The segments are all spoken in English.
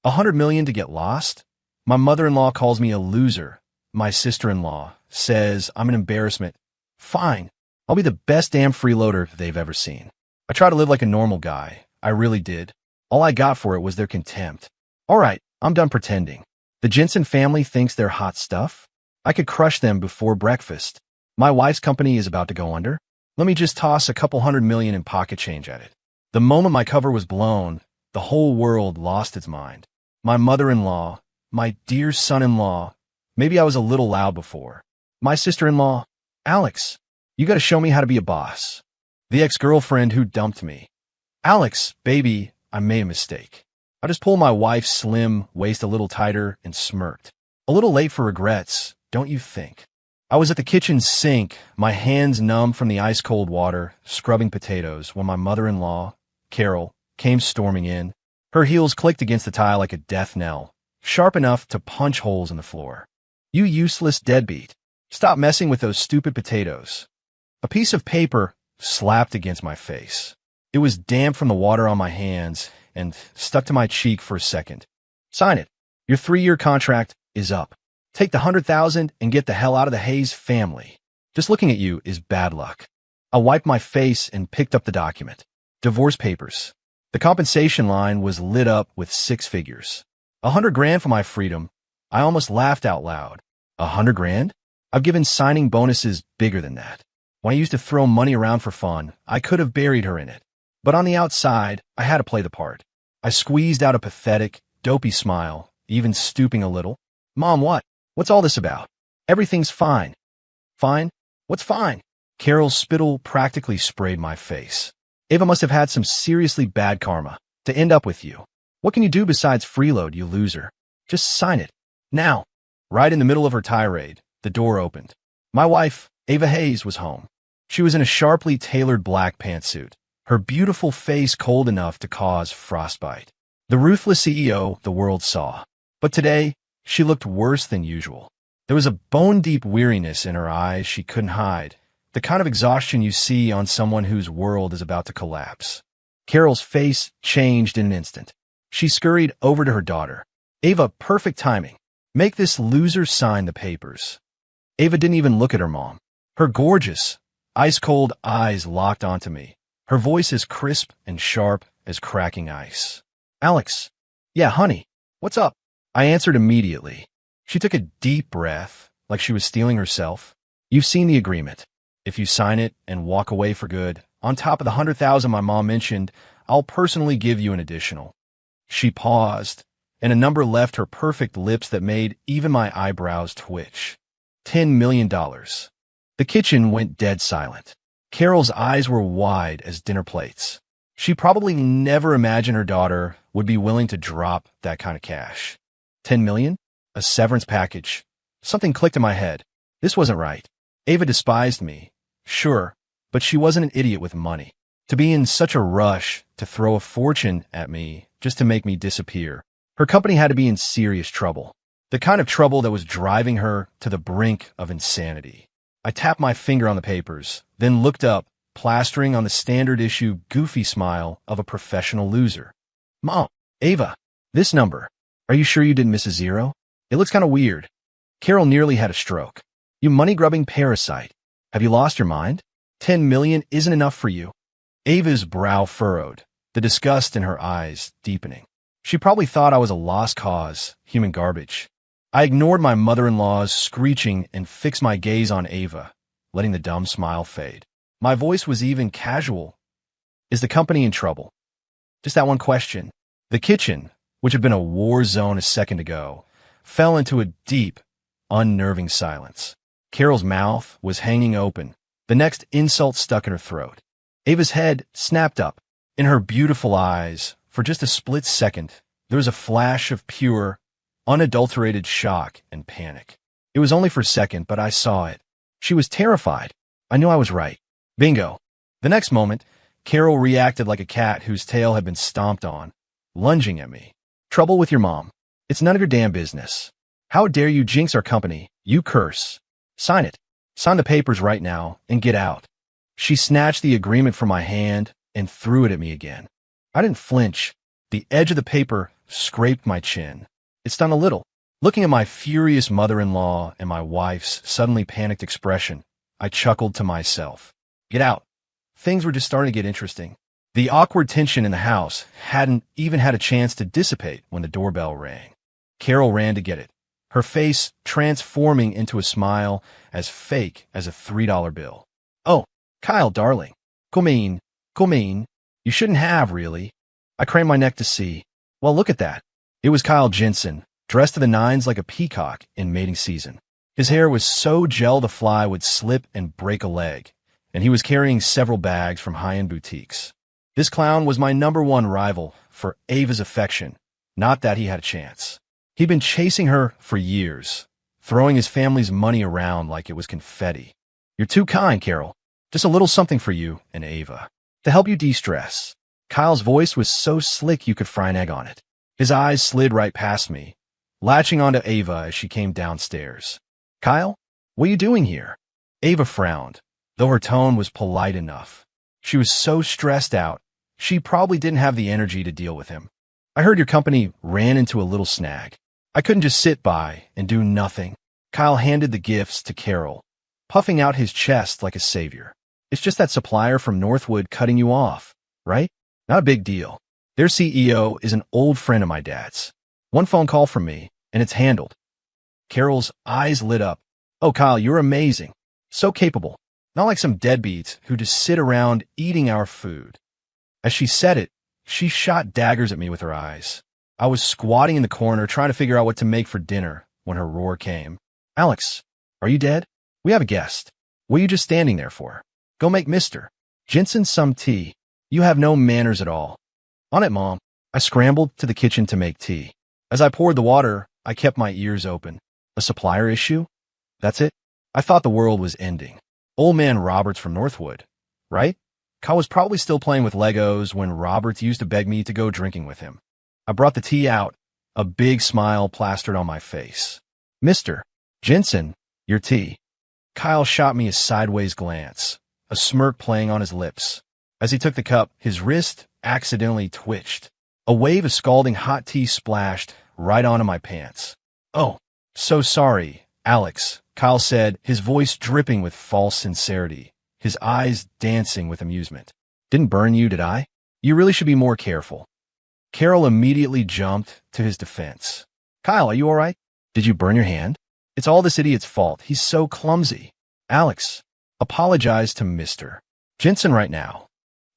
100 million to get lost? My mother-in-law calls me a loser. My sister-in-law says I'm an embarrassment. Fine. I'll be the best damn freeloader they've ever seen. I try to live like a normal guy. I really did. All I got for it was their contempt. All right, I'm done pretending. The Jensen family thinks they're hot stuff. I could crush them before breakfast. My wife's company is about to go under. Let me just toss a couple 100 million in pocket change at it. The moment my cover was blown, the whole world lost its mind. My mother-in-law, my dear son-in-law, maybe I was a little loud before. My sister-in-law, Alex, you gotta show me how to be a boss. The ex-girlfriend who dumped me. Alex, baby, I made a mistake. I just pulled my wife's slim waist a little tighter and smirked. A little late for regrets, don't you think? I was at the kitchen sink, my hands numb from the ice-cold water, scrubbing potatoes, when my mother-in-law, Carol, came storming in. Her heels clicked against the tile like a death knell, sharp enough to punch holes in the floor. You useless deadbeat. Stop messing with those stupid potatoes. A piece of paper slapped against my face. It was damp from the water on my hands and stuck to my cheek for a second. Sign it. Your 3-year contract is up. Take the 100,000 and get the hell out of the Hayes family. Just looking at you is bad luck. I wiped my face and picked up the document. Divorce papers. The compensation line was lit up with 6 figures. 100 grand for my freedom. I almost laughed out loud. 100 grand? I've given signing bonuses bigger than that. When I used to throw money around for fun, I could have buried her in it. But on the outside, I had to play the part. I squeezed out a pathetic, dopey smile, even stooping a little. Mom, what? What's all this about? Everything's fine. Fine? What's fine? Carol's spittle practically sprayed my face. Ava must have had some seriously bad karma to end up with you. What can you do besides freeload, you loser? Just sign it. Now. Right in the middle of her tirade, the door opened. My wife, Ava Hayes, was home. She was in a sharply tailored black pantsuit, her beautiful face cold enough to cause frostbite. The ruthless CEO the world saw. But today, she looked worse than usual. There was a bone-deep weariness in her eyes she couldn't hide, the kind of exhaustion you see on someone whose world is about to collapse. Carol's face changed in an instant. She scurried over to her daughter. Ava, perfect timing. Make this loser sign the papers. Ava didn't even look at her mom. Her gorgeous, ice-cold eyes locked onto me. Her voice as crisp and sharp as cracking ice. Alex. Yeah, honey. What's up? I answered immediately. She took a deep breath, like she was steeling herself. You've seen the agreement. If you sign it and walk away for good, on top of the 100,000 my mom mentioned, I'll personally give you an additional. She paused, and a number left her perfect lips that made even my eyebrows twitch. $10 million. The kitchen went dead silent. Carol's eyes were wide as dinner plates. She probably never imagined her daughter would be willing to drop that kind of cash. 10 million? A severance package. Something clicked in my head. This wasn't right. Ava despised me. Sure, but she wasn't an idiot with money. To be in such a rush to throw a fortune at me just to make me disappear. Her company had to be in serious trouble. The kind of trouble that was driving her to the brink of insanity. I tapped my finger on the papers, then looked up, plastering on the standard issue goofy smile of a professional loser. Mom, Ava, this number. Are you sure you didn't miss a zero? It looks kind of weird. Carol nearly had a stroke. You money-grubbing parasite. Have you lost your mind? 10 million isn't enough for you. Ava's brow furrowed, the disgust in her eyes deepening. She probably thought I was a lost cause, human garbage. I ignored my mother-in-law's screeching and fixed my gaze on Ava, letting the dumb smile fade. My voice was even casual. Is the company in trouble? Just that one question. The kitchen, which had been a war zone a second ago, fell into a deep, unnerving silence. Carol's mouth was hanging open, the next insult stuck in her throat. Ava's head snapped up. In her beautiful eyes, for just a split second, there was a flash of pure, unadulterated shock and panic. It was only for a second, but I saw it. She was terrified. I knew I was right. Bingo. The next moment, Carol reacted like a cat whose tail had been stomped on, lunging at me. Trouble with your mom. It's none of your damn business. How dare you jinx our company, you curse. Sign it. Sign the papers right now and get out. She snatched the agreement from my hand and threw it at me again. I didn't flinch. The edge of the paper scraped my chin. It stung a little. Looking at my furious mother-in-law and my wife's suddenly panicked expression, I chuckled to myself. Get out. Things were just starting to get interesting. The awkward tension in the house hadn't even had a chance to dissipate when the doorbell rang. Carol ran to get it, her face transforming into a smile as fake as a $3 bill. Oh, Kyle, darling. Come in. You shouldn't have, really. I craned my neck to see. Well, look at that. It was Kyle Jensen, dressed to the nines like a peacock in mating season. His hair was so gel the fly would slip and break a leg, and he was carrying several bags from high-end boutiques. This clown was my #1 rival for Ava's affection, not that he had a chance. He'd been chasing her for years, throwing his family's money around like it was confetti. You're too kind, Carol. Just a little something for you and Ava, to help you de-stress. Kyle's voice was so slick you could fry an egg on it. His eyes slid right past me, latching onto Ava as she came downstairs. Kyle, what are you doing here? Ava frowned, though her tone was polite enough. She was so stressed out, she probably didn't have the energy to deal with him. I heard your company ran into a little snag. I couldn't just sit by and do nothing. Kyle handed the gifts to Carol, puffing out his chest like a savior. It's just that supplier from Northwood cutting you off, right? Not a big deal. Their CEO is an old friend of my dad's. One phone call from me, and it's handled. Carol's eyes lit up. Oh, Kyle, you're amazing. So capable. Not like some deadbeats who just sit around eating our food. As she said it, she shot daggers at me with her eyes. I was squatting in the corner trying to figure out what to make for dinner when her roar came. Alex, are you dead? We have a guest. What are you just standing there for? Go make Mr. Jensen some tea. You have no manners at all. On it, Mom. I scrambled to the kitchen to make tea. As I poured the water, I kept my ears open. A supplier issue? That's it? I thought the world was ending. Old man Roberts from Northwood, right? Kyle was probably still playing with Legos when Roberts used to beg me to go drinking with him. I brought the tea out, a big smile plastered on my face. Mr. Jensen, your tea. Kyle shot me a sideways glance, a smirk playing on his lips. As he took the cup, his wrist accidentally twitched. A wave of scalding hot tea splashed right onto my pants. Oh, so sorry, Alex, Kyle said, his voice dripping with false sincerity, his eyes dancing with amusement. Didn't burn you, did I? You really should be more careful. Carol immediately jumped to his defense. Kyle, are you all right? Did you burn your hand? It's all this idiot's fault. He's so clumsy. Alex, apologize to Mr. Jensen right now.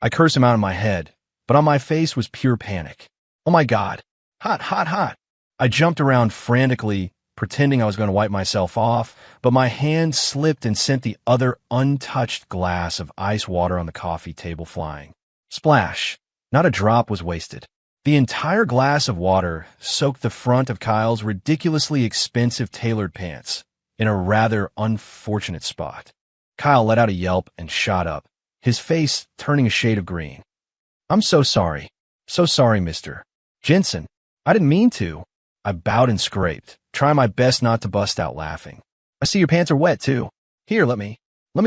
I cursed him out in my head, but on my face was pure panic. Oh my God. Hot. I jumped around frantically, pretending I was going to wipe myself off, but my hand slipped and sent the other untouched glass of ice water on the coffee table flying. Splash. Not a drop was wasted. The entire glass of water soaked the front of Kyle's ridiculously expensive tailored pants in a rather unfortunate spot. Kyle let out a yelp and shot up, his face turning a shade of green. I'm so sorry. So sorry, Mr. Jensen. I didn't mean to. I bowed and scraped, trying my best not to bust out laughing. I see your pants are wet, too. Here, let me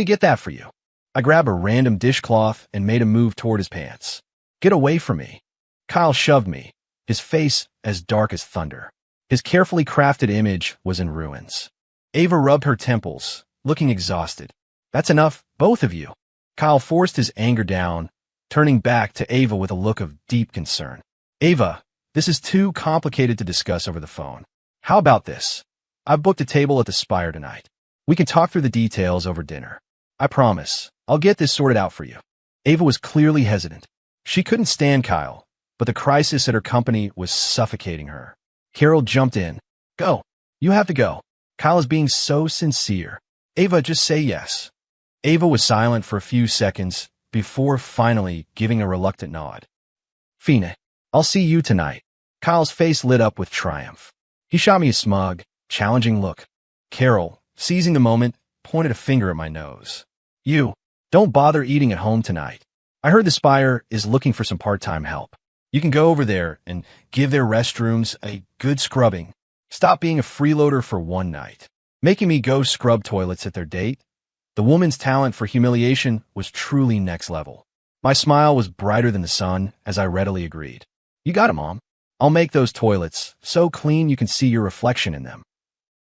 get that for you. I grabbed a random dishcloth and made a move toward his pants. Get away from me. Kyle shoved me, his face as dark as thunder. His carefully crafted image was in ruins. Ava rubbed her temples, looking exhausted. That's enough, both of you. Kyle forced his anger down, turning back to Ava with a look of deep concern. Ava, this is too complicated to discuss over the phone. How about this? I've booked a table at the Spire tonight. We can talk through the details over dinner. I promise. I'll get this sorted out for you. Ava was clearly hesitant. She couldn't stand Kyle, but the crisis at her company was suffocating her. Carol jumped in. Go. You have to go. Kyle is being so sincere. Ava, just say yes. Ava was silent for a few seconds before finally giving a reluctant nod. Fine. I'll see you tonight. Kyle's face lit up with triumph. He shot me a smug, challenging look. Carol, seizing the moment, pointed a finger at my nose. You, don't bother eating at home tonight. I heard the Spire is looking for some part-time help. You can go over there and give their restrooms a good scrubbing. Stop being a freeloader for one night. Making me go scrub toilets at their date. The woman's talent for humiliation was truly next level. My smile was brighter than the sun as I readily agreed. You got it, Mom. I'll make those toilets so clean you can see your reflection in them.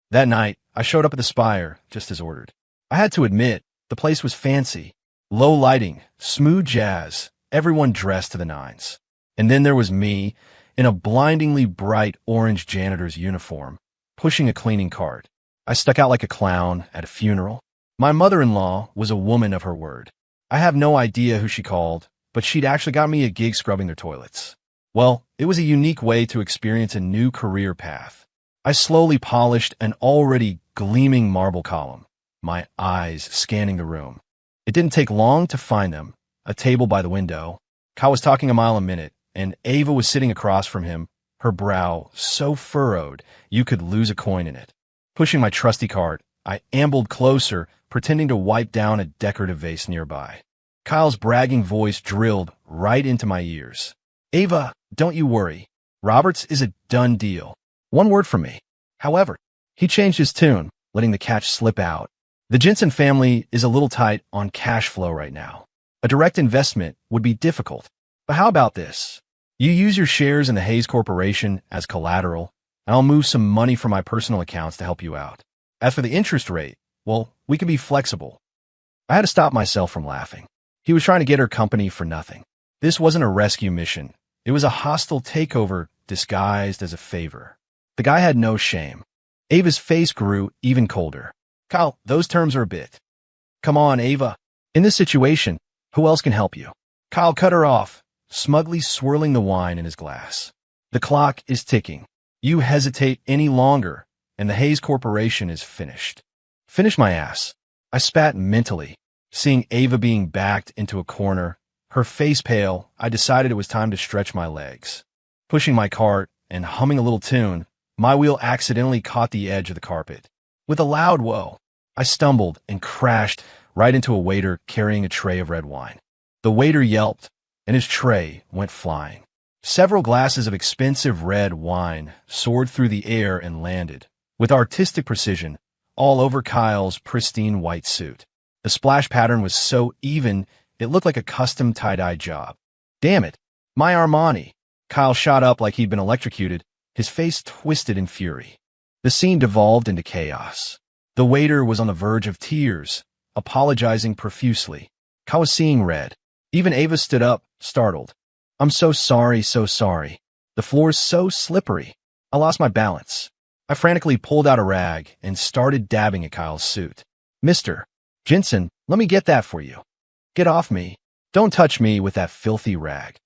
That night, I showed up at the Spire, just as ordered. I had to admit, the place was fancy. Low lighting, smooth jazz, everyone dressed to the nines. And then there was me, in a blindingly bright orange janitor's uniform, pushing a cleaning cart. I stuck out like a clown at a funeral. My mother-in-law was a woman of her word. I have no idea who she called, but she'd actually got me a gig scrubbing their toilets. Well, it was a unique way to experience a new career path. I slowly polished an already gleaming marble column, my eyes scanning the room. It didn't take long to find them. A table by the window. Kyle was talking a mile a minute, and Ava was sitting across from him, her brow so furrowed you could lose a coin in it. Pushing my trusty cart, I ambled closer, pretending to wipe down a decorative vase nearby. Kyle's bragging voice drilled right into my ears. Ava, don't you worry. Roberts is a done deal. One word from me. However, he changed his tune, letting the catch slip out. The Jensen family is a little tight on cash flow right now. A direct investment would be difficult. But how about this? You use your shares in the Hayes Corporation as collateral, and I'll move some money from my personal accounts to help you out. As for the interest rate, well, we can be flexible. I had to stop myself from laughing. He was trying to get her company for nothing. This wasn't a rescue mission. It was a hostile takeover disguised as a favor. The guy had no shame. Ava's face grew even colder. Kyle, those terms are a bit. Come on, Ava. In this situation, who else can help you? Kyle cut her off, smugly swirling the wine in his glass. The clock is ticking. You hesitate any longer, and the Hayes Corporation is finished. Finish my ass. I spat mentally. Seeing Ava being backed into a corner, her face pale, I decided it was time to stretch my legs. Pushing my cart and humming a little tune, my wheel accidentally caught the edge of the carpet. With a loud whoa, I stumbled and crashed right into a waiter carrying a tray of red wine. The waiter yelped, and his tray went flying. Several glasses of expensive red wine soared through the air and landed, with artistic precision, all over Kyle's pristine white suit. The splash pattern was so even, it looked like a custom tie-dye job. Damn it, my Armani. Kyle shot up like he'd been electrocuted, his face twisted in fury. The scene devolved into chaos. The waiter was on the verge of tears, apologizing profusely. Kyle was seeing red. Even Ava stood up, startled. I'm so sorry, so sorry. The floor's so slippery. I lost my balance. I frantically pulled out a rag and started dabbing at Kyle's suit. Mr. Jensen, let me get that for you. Get off me. Don't touch me with that filthy rag.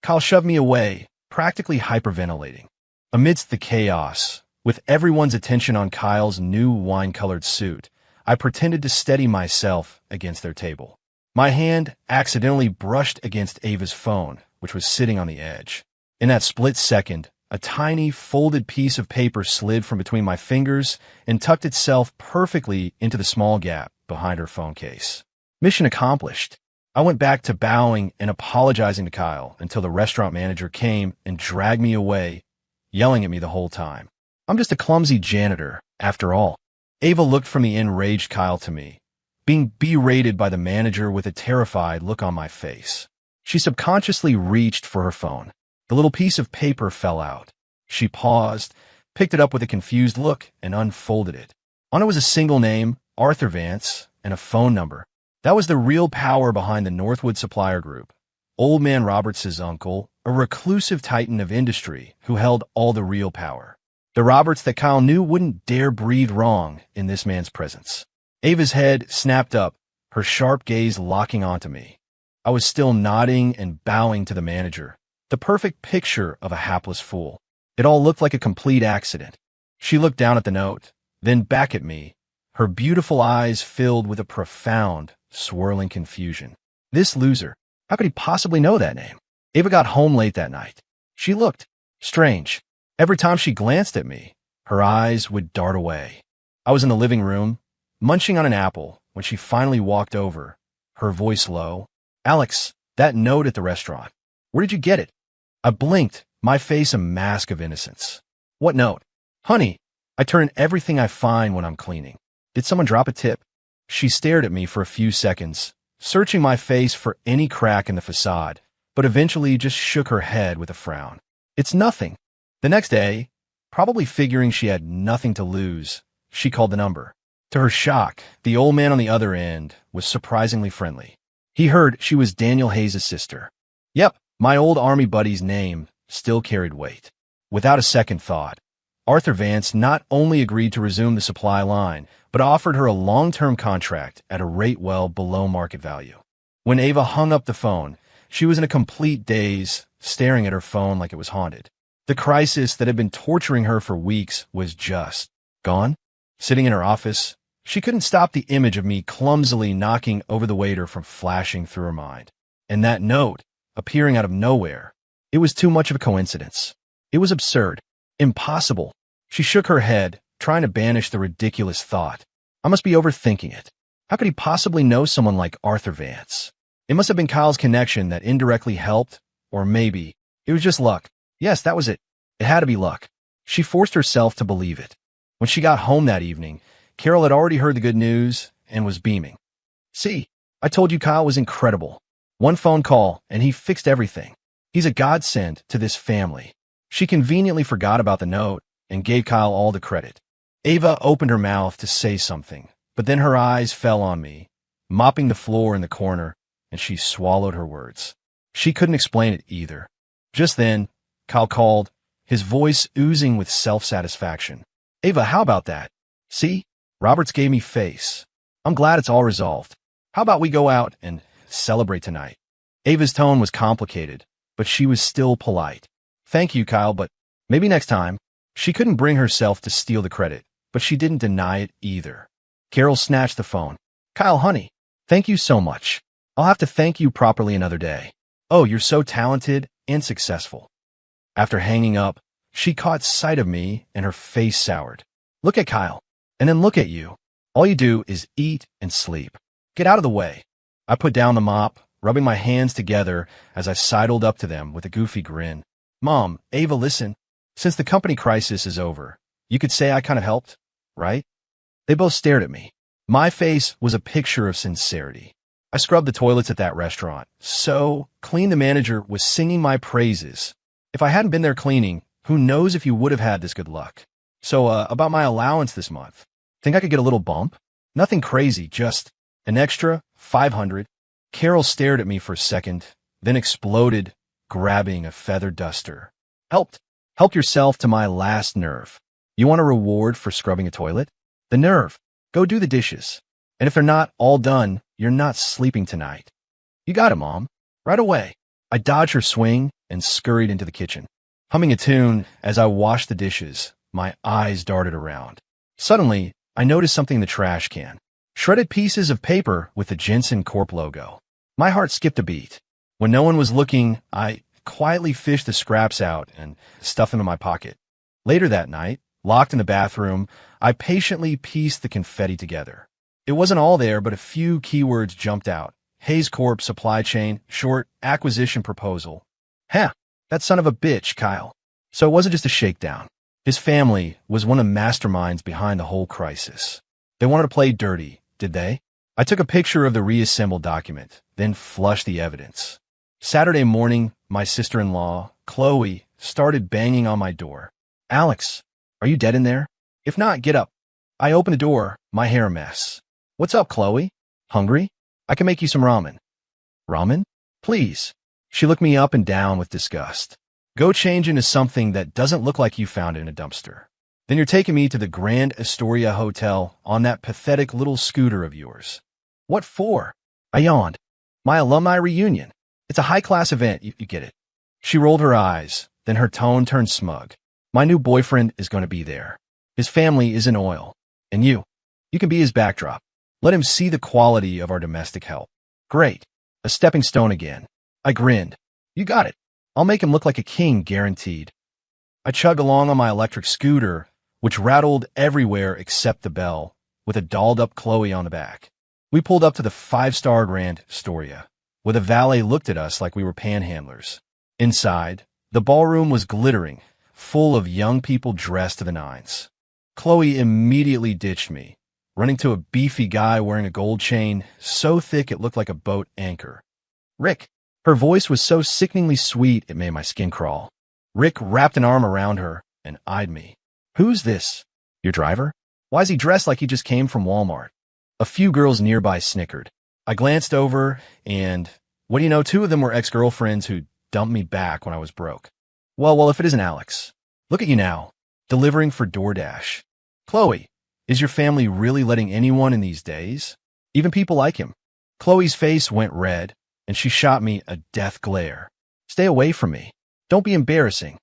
Kyle shoved me away, practically hyperventilating. Amidst the chaos, with everyone's attention on Kyle's new wine-colored suit, I pretended to steady myself against their table. My hand accidentally brushed against Ava's phone, which was sitting on the edge. In that split second, a tiny, folded piece of paper slid from between my fingers and tucked itself perfectly into the small gap behind her phone case. Mission accomplished. I went back to bowing and apologizing to Kyle until the restaurant manager came and dragged me away, yelling at me the whole time. I'm just a clumsy janitor, after all. Ava looked from the enraged Kyle to me, being berated by the manager with a terrified look on my face. She subconsciously reached for her phone. The little piece of paper fell out. She paused, picked it up with a confused look, and unfolded it. On it was a single name, Arthur Vance, and a phone number. That was the real power behind the Northwood Supplier Group. Old Man Roberts' uncle, a reclusive titan of industry who held all the real power. The Roberts that Kyle knew wouldn't dare breathe wrong in this man's presence. Ava's head snapped up, her sharp gaze locking onto me. I was still nodding and bowing to the manager, the perfect picture of a hapless fool. It all looked like a complete accident. She looked down at the note, then back at me, her beautiful eyes filled with a profound, swirling confusion. This loser, how could he possibly know that name? Ava got home late that night. She looked strange. Every time she glanced at me, her eyes would dart away. I was in the living room, munching on an apple, when she finally walked over, her voice low. Alex, that note at the restaurant. Where did you get it? I blinked, my face a mask of innocence. What note? Honey, I turn everything I find when I'm cleaning. Did someone drop a tip? She stared at me for a few seconds, searching my face for any crack in the facade, but eventually just shook her head with a frown. It's nothing. The next day, probably figuring she had nothing to lose, she called the number. To her shock, the old man on the other end was surprisingly friendly. He heard she was Daniel Hayes' sister. Yep, my old army buddy's name still carried weight. Without a second thought, Arthur Vance not only agreed to resume the supply line, but offered her a long-term contract at a rate well below market value. When Ava hung up the phone, she was in a complete daze, staring at her phone like it was haunted. The crisis that had been torturing her for weeks was just gone. Sitting in her office, she couldn't stop the image of me clumsily knocking over the waiter from flashing through her mind. And that note, appearing out of nowhere, it was too much of a coincidence. It was absurd. Impossible. She shook her head, trying to banish the ridiculous thought. I must be overthinking it. How could he possibly know someone like Arthur Vance? It must have been Kyle's connection that indirectly helped, or maybe it was just luck. Yes, that was it. It had to be luck. She forced herself to believe it. When she got home that evening, Carol had already heard the good news and was beaming. See, I told you Kyle was incredible. One phone call, and he fixed everything. He's a godsend to this family. She conveniently forgot about the note and gave Kyle all the credit. Ava opened her mouth to say something, but then her eyes fell on me, mopping the floor in the corner, and she swallowed her words. She couldn't explain it either. Just then, Kyle called, his voice oozing with self-satisfaction. Ava, how about that? See? Roberts gave me face. I'm glad it's all resolved. How about we go out and celebrate tonight? Ava's tone was complicated, but she was still polite. Thank you, Kyle, but maybe next time. She couldn't bring herself to steal the credit, but she didn't deny it either. Carol snatched the phone. Kyle, honey, thank you so much. I'll have to thank you properly another day. Oh, you're so talented and successful. After hanging up, she caught sight of me and her face soured. Look at Kyle, and then look at you. All you do is eat and sleep. Get out of the way. I put down the mop, rubbing my hands together as I sidled up to them with a goofy grin. Mom, Ava, listen. Since the company crisis is over, you could say I kind of helped, right? They both stared at me. My face was a picture of sincerity. I scrubbed the toilets at that restaurant. So clean the manager was singing my praises. If I hadn't been there cleaning, who knows if you would have had this good luck. So, about my allowance this month. Think I could get a little bump? Nothing crazy, just an extra $500. Carol stared at me for a second, then exploded, grabbing a feather duster. Help yourself to my last nerve. You want a reward for scrubbing a toilet? The nerve. Go do the dishes. And if they're not all done, you're not sleeping tonight. You got it, Mom. Right away. I dodged her swing and scurried into the kitchen. Humming a tune as I washed the dishes, my eyes darted around. Suddenly, I noticed something in the trash can. Shredded pieces of paper with the Jensen Corp logo. My heart skipped a beat. When no one was looking, I quietly fished the scraps out and stuffed them in my pocket. Later that night, locked in the bathroom, I patiently pieced the confetti together. It wasn't all there, but a few keywords jumped out. Hayes Corp supply chain, short, acquisition proposal. Huh, that son of a bitch, Kyle. So it wasn't just a shakedown. His family was one of the masterminds behind the whole crisis. They wanted to play dirty, did they? I took a picture of the reassembled document, then flushed the evidence. Saturday morning, my sister-in-law, Chloe, started banging on my door. Alex, are you dead in there? If not, get up. I opened the door, my hair a mess. What's up, Chloe? Hungry? I can make you some ramen. Ramen? Please. She looked me up and down with disgust. Go change into something that doesn't look like you found it in a dumpster. Then you're taking me to the Grand Astoria Hotel on that pathetic little scooter of yours. What for? I yawned. My alumni reunion. It's a high-class event, you get it. She rolled her eyes, then her tone turned smug. My new boyfriend is going to be there. His family is in oil. And you can be his backdrop. Let him see the quality of our domestic help. Great. A stepping stone again. I grinned. You got it. I'll make him look like a king, guaranteed. I chugged along on my electric scooter, which rattled everywhere except the bell, with a dolled-up Chloe on the back. We pulled up to the five-star Grand Astoria, where the valet looked at us like we were panhandlers. Inside, the ballroom was glittering, full of young people dressed to the nines. Chloe immediately ditched me, running to a beefy guy wearing a gold chain so thick it looked like a boat anchor. Rick. Her voice was so sickeningly sweet it made my skin crawl. Rick wrapped an arm around her and eyed me. Who's this? Your driver? Why is he dressed like he just came from Walmart? A few girls nearby snickered. I glanced over, and what do you know, 2 of them were ex-girlfriends who dumped me back when I was broke. Well, if it isn't Alex. Look at you now, delivering for DoorDash. Chloe, is your family really letting anyone in these days? Even people like him? Chloe's face went red, and she shot me a death glare. Stay away from me. Don't be embarrassing.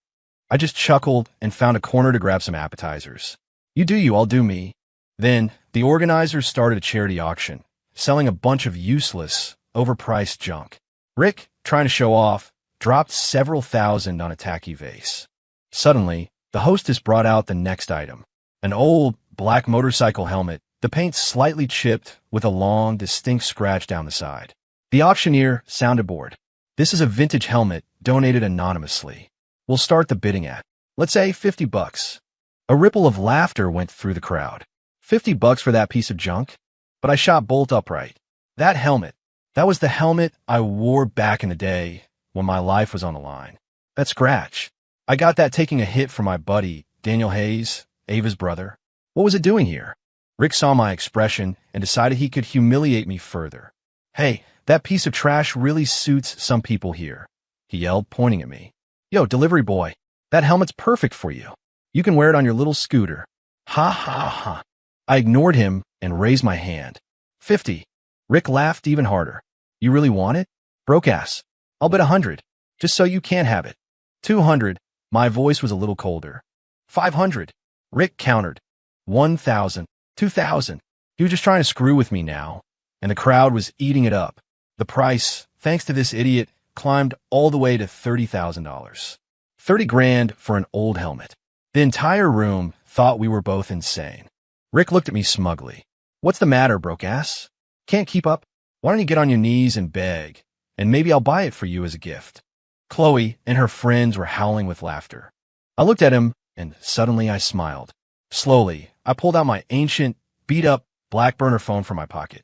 I just chuckled and found a corner to grab some appetizers. You do you, I'll do me. Then, the organizers started a charity auction, selling a bunch of useless, overpriced junk. Rick, trying to show off, dropped several thousand on a tacky vase. Suddenly, the hostess brought out the next item. An old, black motorcycle helmet, the paint slightly chipped with a long, distinct scratch down the side. The auctioneer sounded bored. This is a vintage helmet, donated anonymously. We'll start the bidding at, let's say, $50. A ripple of laughter went through the crowd. $50 for that piece of junk? But I shot bolt upright. That helmet, that was the helmet I wore back in the day when my life was on the line. That scratch, I got that taking a hit from my buddy, Daniel Hayes, Ava's brother. What was it doing here? Rick saw my expression and decided he could humiliate me further. Hey, that piece of trash really suits some people here, he yelled, pointing at me. Yo, delivery boy, that helmet's perfect for you. You can wear it on your little scooter. Ha ha ha. I ignored him and raised my hand. 50. Rick laughed even harder. You really want it? Broke ass. I'll bet 100, just so you can't have it. 200. My voice was a little colder. 500. Rick countered. 1,000. 2,000. He was just trying to screw with me now, and the crowd was eating it up. The price, thanks to this idiot, climbed all the way to $30,000. 30 grand for an old helmet. The entire room thought we were both insane. Rick looked at me smugly. What's the matter, broke ass? Can't keep up? Why don't you get on your knees and beg, and maybe I'll buy it for you as a gift. Chloe and her friends were howling with laughter. I looked at him, and suddenly I smiled. Slowly, I pulled out my ancient, beat-up Blackburner phone from my pocket.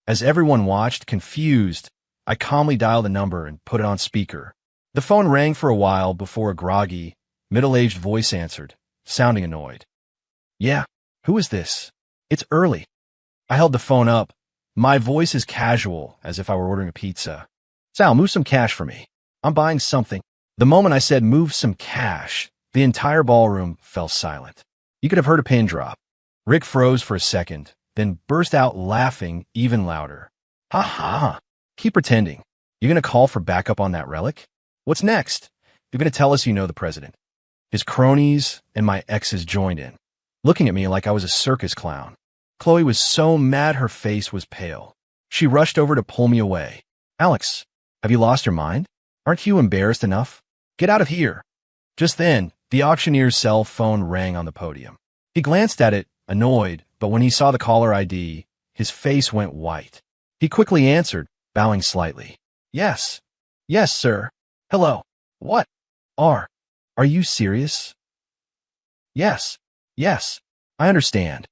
As everyone watched, confused, I calmly dialed the number and put it on speaker. The phone rang for a while before a groggy, middle-aged voice answered, sounding annoyed. Yeah, who is this? It's early. I held the phone up, my voice as casual as if I were ordering a pizza. Sal, move some cash for me. I'm buying something. The moment I said move some cash, the entire ballroom fell silent. You could have heard a pin drop. Rick froze for a second, then burst out laughing even louder. Ha ha. Keep pretending. You're going to call for backup on that relic? What's next? You're going to tell us you know the president. His cronies and my exes joined in, looking at me like I was a circus clown. Chloe was so mad her face was pale. She rushed over to pull me away. Alex, have you lost your mind? Aren't you embarrassed enough? Get out of here. Just then, the auctioneer's cell phone rang on the podium. He glanced at it, annoyed, but when he saw the caller ID, his face went white. He quickly answered, bowing slightly. Yes. Yes, sir. Hello. What? Are you serious? Yes. Yes. I understand.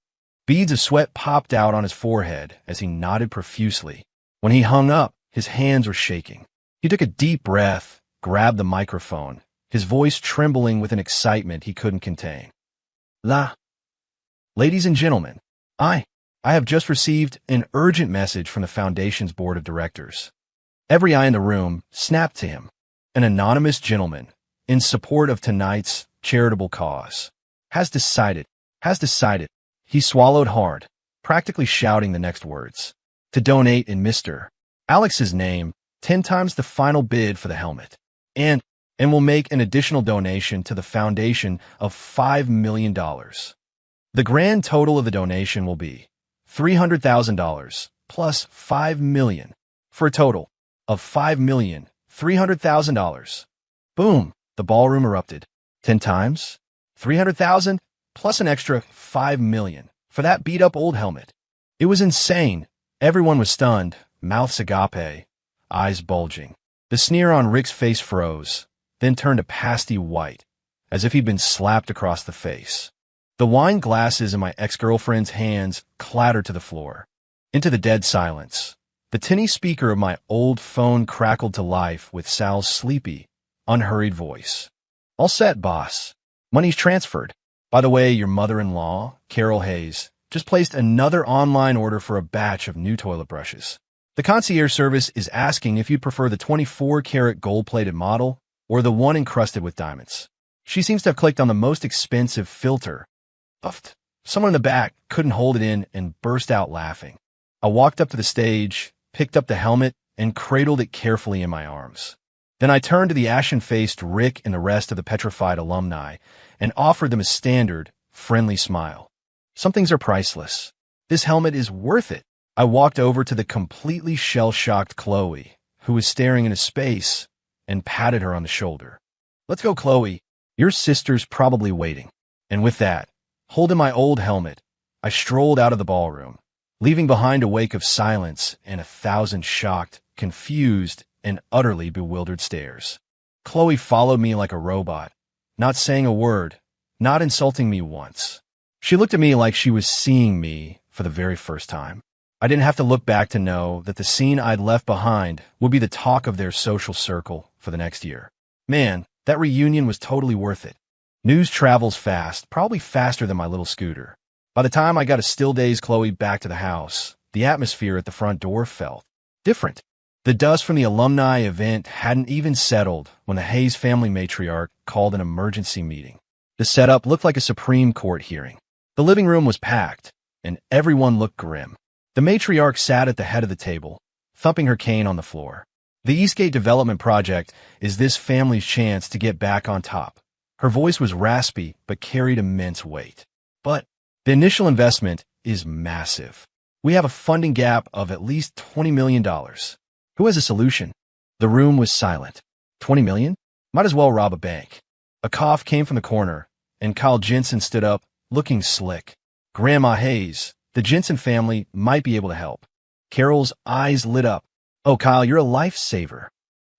Beads of sweat popped out on his forehead as he nodded profusely. When he hung up, his hands were shaking. He took a deep breath, grabbed the microphone, his voice trembling with an excitement he couldn't contain. Ladies and gentlemen, I have just received an urgent message from the Foundation's board of directors. Every eye in the room snapped to him. An anonymous gentleman, in support of tonight's charitable cause, has decided. He swallowed hard, practically shouting the next words, to donate in Mr. Alex's name 10 times the final bid for the helmet, and will make an additional donation to the foundation of $5 million. The grand total of the donation will be $300,000 plus $5 million, for a total of $5,300,000. Boom, the ballroom erupted. 10 times, 300,000 plus an extra $5 million for that beat-up old helmet. It was insane. Everyone was stunned, mouths agape, eyes bulging. The sneer on Rick's face froze, then turned a pasty white, as if he'd been slapped across the face. The wine glasses in my ex-girlfriend's hands clattered to the floor. Into the dead silence, the tinny speaker of my old phone crackled to life with Sal's sleepy, unhurried voice. All set, boss. Money's transferred. By the way, your mother-in-law, Carol Hayes, just placed another online order for a batch of new toilet brushes. The concierge service is asking if you'd prefer the 24-karat gold-plated model or the one encrusted with diamonds. She seems to have clicked on the most expensive filter. Puffed. Someone in the back couldn't hold it in and burst out laughing. I walked up to the stage, picked up the helmet, and cradled it carefully in my arms. Then I turned to the ashen-faced Rick and the rest of the petrified alumni and offered them a standard, friendly smile. Some things are priceless. This helmet is worth it. I walked over to the completely shell-shocked Chloe, who was staring into space, and patted her on the shoulder. Let's go, Chloe. Your sister's probably waiting. And with that, holding my old helmet, I strolled out of the ballroom, leaving behind a wake of silence and 1,000 shocked, confused, and utterly bewildered stares. Chloe followed me like a robot, not saying a word, not insulting me once. She looked at me like she was seeing me for the very first time. I didn't have to look back to know that the scene I'd left behind would be the talk of their social circle for the next year. Man, that reunion was totally worth it. News travels fast, probably faster than my little scooter. By the time I got a still-dazed Chloe back to the house, the atmosphere at the front door felt different. The dust from the alumni event hadn't even settled when the Hayes family matriarch called an emergency meeting. The setup looked like a Supreme Court hearing. The living room was packed, and everyone looked grim. The matriarch sat at the head of the table, thumping her cane on the floor. The Eastgate Development Project is this family's chance to get back on top. Her voice was raspy, but carried immense weight. But the initial investment is massive. We have a funding gap of at least $20 million. Who has a solution? The room was silent. 20 million? Might as well rob a bank. A cough came from the corner, and Kyle Jensen stood up, looking slick. Grandma Hayes, the Jensen family might be able to help. Carol's eyes lit up. Oh, Kyle, you're a lifesaver.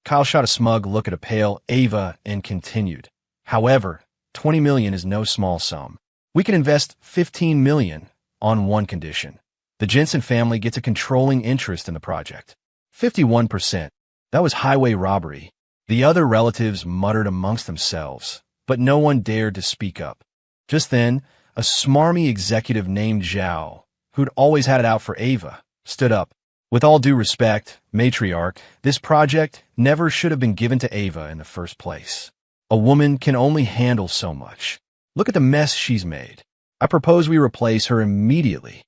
Kyle shot a smug look at a pale Ava and continued. However, 20 million is no small sum. We can invest 15 million on one condition. The Jensen family gets a controlling interest in the project. 51%. That was highway robbery. The other relatives muttered amongst themselves, but no one dared to speak up. Just then, a smarmy executive named Zhao, who'd always had it out for Ava, stood up. With all due respect, matriarch, this project never should have been given to Ava in the first place. A woman can only handle so much. Look at the mess she's made. I propose we replace her immediately.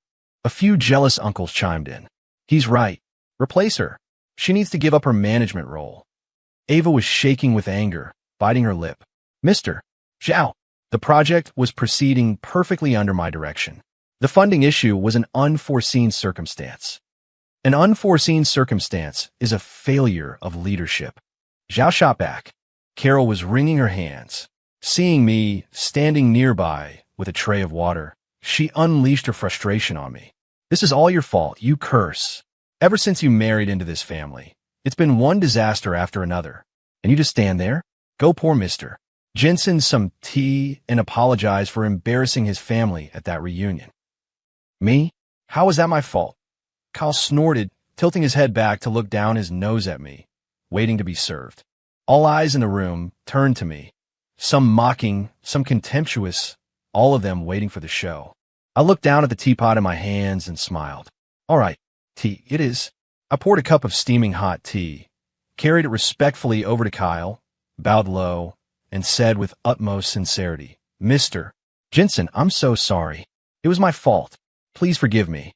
A few jealous uncles chimed in. He's right. Replace her. She needs to give up her management role. Ava was shaking with anger, biting her lip. Mr. Zhao. The project was proceeding perfectly under my direction. The funding issue was an unforeseen circumstance. An unforeseen circumstance is a failure of leadership. Zhao shot back. Carol was wringing her hands. Seeing me standing nearby with a tray of water, she unleashed her frustration on me. This is all your fault, you curse. Ever since you married into this family, it's been one disaster after another. And you just stand there? Go pour Mr. Jensen some tea and apologize for embarrassing his family at that reunion. Me? How was that my fault? Kyle snorted, tilting his head back to look down his nose at me, waiting to be served. All eyes in the room turned to me, some mocking, some contemptuous, all of them waiting for the show. I looked down at the teapot in my hands and smiled. All right, tea, it is. I poured a cup of steaming hot tea, carried it respectfully over to Kyle, bowed low, and said with utmost sincerity, Mr. Jensen, I'm so sorry. It was my fault. Please forgive me.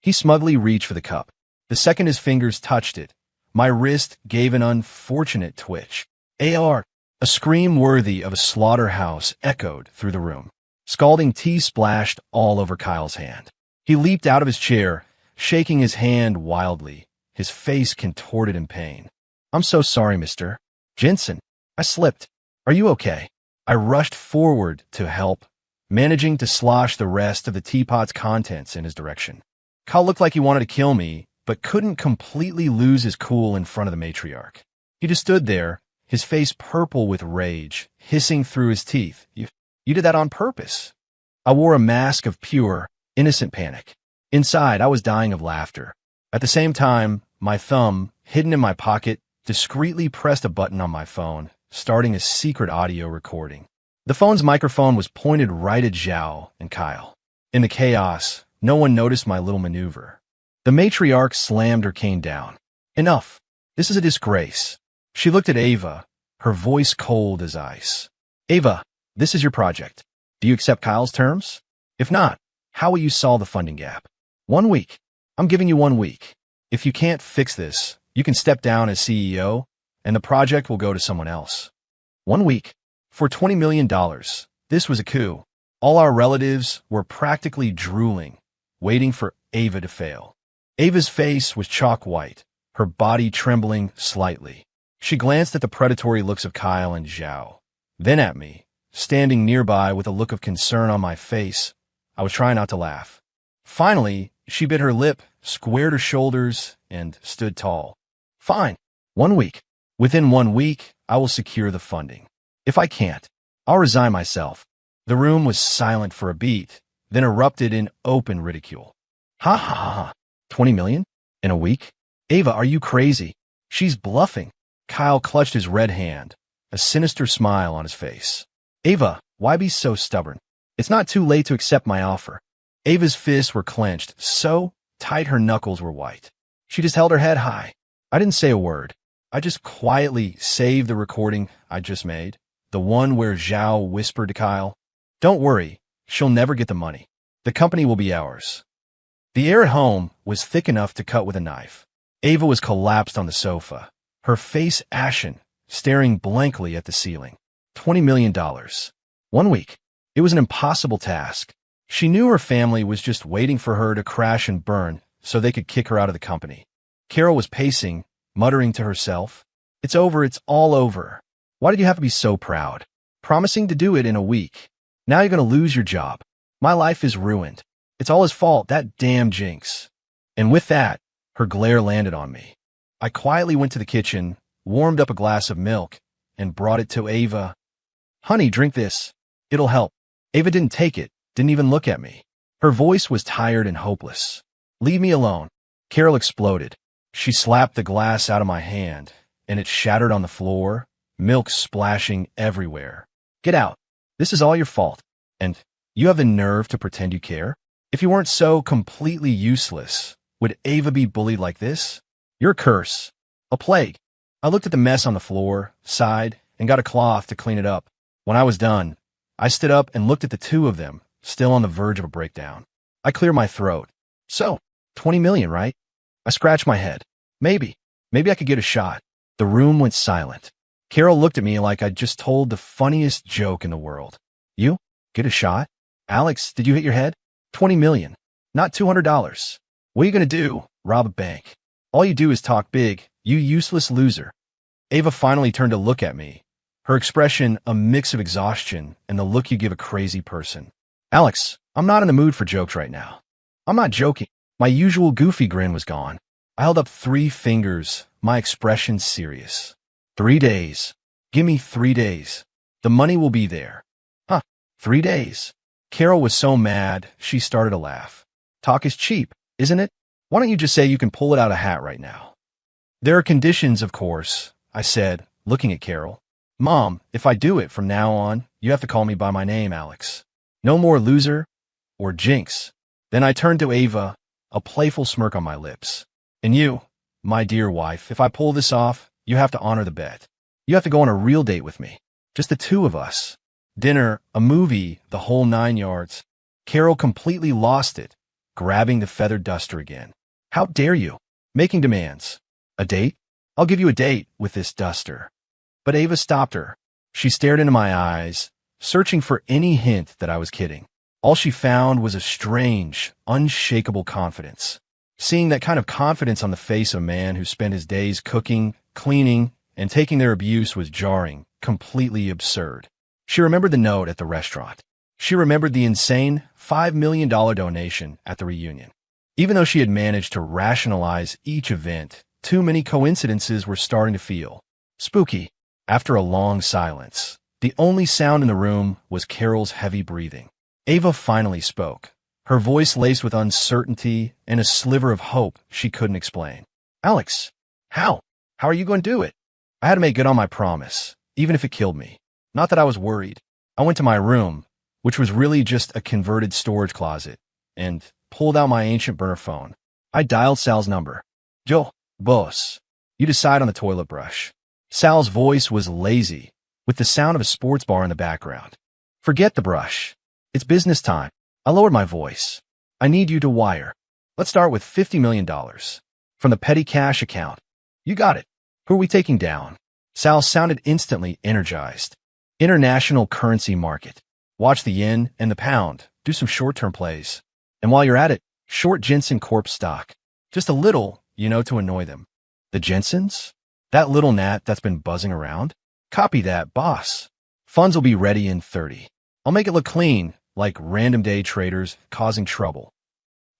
He smugly reached for the cup. The second his fingers touched it, my wrist gave an unfortunate twitch. A scream worthy of a slaughterhouse echoed through the room. Scalding tea splashed all over Kyle's hand. He leaped out of his chair, shaking his hand wildly, his face contorted in pain. I'm so sorry, Mr. Jensen. I slipped. Are you okay? I rushed forward to help, managing to slosh the rest of the teapot's contents in his direction. Kyle looked like he wanted to kill me, but couldn't completely lose his cool in front of the matriarch. He just stood there, his face purple with rage, hissing through his teeth. You did that on purpose. I wore a mask of pure, innocent panic. Inside, I was dying of laughter. At the same time, my thumb, hidden in my pocket, discreetly pressed a button on my phone, starting a secret audio recording. The phone's microphone was pointed right at Zhao and Kyle. In the chaos, no one noticed my little maneuver. The matriarch slammed her cane down. Enough. This is a disgrace. She looked at Ava, her voice cold as ice. Ava, this is your project. Do you accept Kyle's terms? If not, how will you solve the funding gap? 1 week. I'm giving you 1 week. If you can't fix this, you can step down as CEO, and the project will go to someone else. 1 week. For $20 million. This was a coup. All our relatives were practically drooling, waiting for Ava to fail. Ava's face was chalk white, her body trembling slightly. She glanced at the predatory looks of Kyle and Zhao, then at me, standing nearby with a look of concern on my face. I was trying not to laugh. Finally, she bit her lip, squared her shoulders, and stood tall. Fine. 1 week. Within 1 week, I will secure the funding. If I can't, I'll resign myself. The room was silent for a beat, then erupted in open ridicule. Ha ha ha ha. 20 million? In a week? Ava, are you crazy? She's bluffing. Kyle clutched his red hand, a sinister smile on his face. Ava, why be so stubborn? It's not too late to accept my offer. Ava's fists were clenched so tight her knuckles were white. She just held her head high. I didn't say a word. I just quietly saved the recording I just made, the one where Zhao whispered to Kyle, "Don't worry, she'll never get the money. The company will be ours." The air at home was thick enough to cut with a knife. Ava was collapsed on the sofa, her face ashen, staring blankly at the ceiling. $20 million. 1 week. It was an impossible task. She knew her family was just waiting for her to crash and burn so they could kick her out of the company. Carol was pacing, muttering to herself, "It's over, it's all over. Why did you have to be so proud? Promising to do it in a week. Now you're going to lose your job. My life is ruined. It's all his fault, that damn Jinx." And with that, her glare landed on me. I quietly went to the kitchen, warmed up a glass of milk, and brought it to Ava. "Honey, drink this. It'll help." Ava didn't take it, didn't even look at me. Her voice was tired and hopeless. "Leave me alone." Carol exploded. She slapped the glass out of my hand, and it shattered on the floor, milk splashing everywhere. "Get out. This is all your fault. And you have the nerve to pretend you care? If you weren't so completely useless, would Ava be bullied like this? You're a curse. A plague." I looked at the mess on the floor, sighed, and got a cloth to clean it up. When I was done, I stood up and looked at the two of them, still on the verge of a breakdown. I cleared my throat. "So, 20 million, right?" I scratched my head. Maybe I could get a shot." The room went silent. Carol looked at me like I'd just told the funniest joke in the world. "You? Get a shot? Alex, did you hit your head? 20 million. Not $200. What are you going to do? Rob a bank? All you do is talk big, you useless loser." Ava finally turned to look at me, her expression a mix of exhaustion and the look you give a crazy person. "Alex, I'm not in the mood for jokes right now." "I'm not joking." My usual goofy grin was gone. I held up 3 fingers, my expression serious. 3 days. Give me 3 days. The money will be there. Huh, 3 days. Carol was so mad, she started to laugh. "Talk is cheap, isn't it? Why don't you just say you can pull it out of a hat right now?" "There are conditions, of course," I said, looking at Carol. "Mom, if I do it from now on, you have to call me by my name, Alex. No more loser or Jinx." Then I turned to Ava, a playful smirk on my lips. "And you, my dear wife, if I pull this off, you have to honor the bet. You have to go on a real date with me. Just the two of us. Dinner, a movie, the whole 9 yards." Carol completely lost it, grabbing the feathered duster again. "How dare you? Making demands. A date? I'll give you a date with this duster." But Ava stopped her. She stared into my eyes, searching for any hint that I was kidding. All she found was a strange, unshakable confidence. Seeing that kind of confidence on the face of a man who spent his days cooking, cleaning, and taking their abuse was jarring, completely absurd. She remembered the note at the restaurant. She remembered the insane $5 million donation at the reunion. Even though she had managed to rationalize each event, too many coincidences were starting to feel spooky. After a long silence, the only sound in the room was Carol's heavy breathing. Ava finally spoke, her voice laced with uncertainty and a sliver of hope she couldn't explain. "Alex, how? How are you going to do it?" "I had to make good on my promise. even if it killed me. Not that I was worried. I went to my room, which was really just a converted storage closet, and pulled out my ancient burner phone. I dialed Sal's number. Joe, boss. You decide on the toilet brush. Sal's voice was lazy, with the sound of a sports bar in the background. Forget the brush. It's business time. I lowered my voice. I need you to wire. Let's start with $50 million. From the petty cash account. You got it. Who are we taking down? Sal sounded instantly energized. International currency market. Watch the yen and the pound. Do some short-term plays. And while you're at it, short Jensen Corp stock. Just a little, to annoy them. The Jensens? That little gnat that's been buzzing around? Copy that, boss. Funds will be ready in 30. I'll make it look clean, like random day traders causing trouble.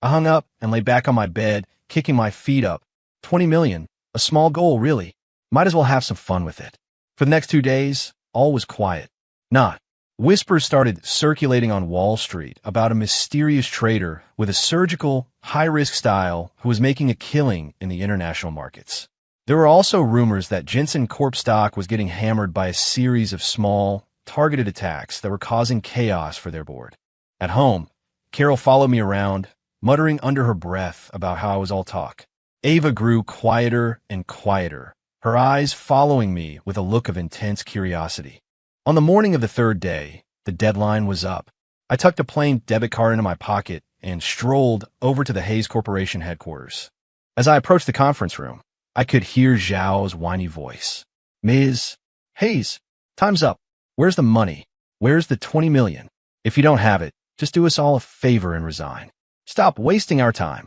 I hung up and lay back on my bed, kicking my feet up. 20 million. A small goal, really. Might as well have some fun with it. For the next 2 days, all was quiet. Not. Whispers started circulating on Wall Street about a mysterious trader with a surgical, high-risk style who was making a killing in the international markets. There were also rumors that Jensen Corp stock was getting hammered by a series of small, targeted attacks that were causing chaos for their board. At home, Carol followed me around, muttering under her breath about how I was all talk. Ava grew quieter and quieter, her eyes following me with a look of intense curiosity. On the morning of the third day, the deadline was up. I tucked a plain debit card into my pocket and strolled over to the Hayes Corporation headquarters. As I approached the conference room, I could hear Zhao's whiny voice. Ms. Hayes, time's up. Where's the money? Where's the 20 million? If you don't have it, just do us all a favor and resign. Stop wasting our time.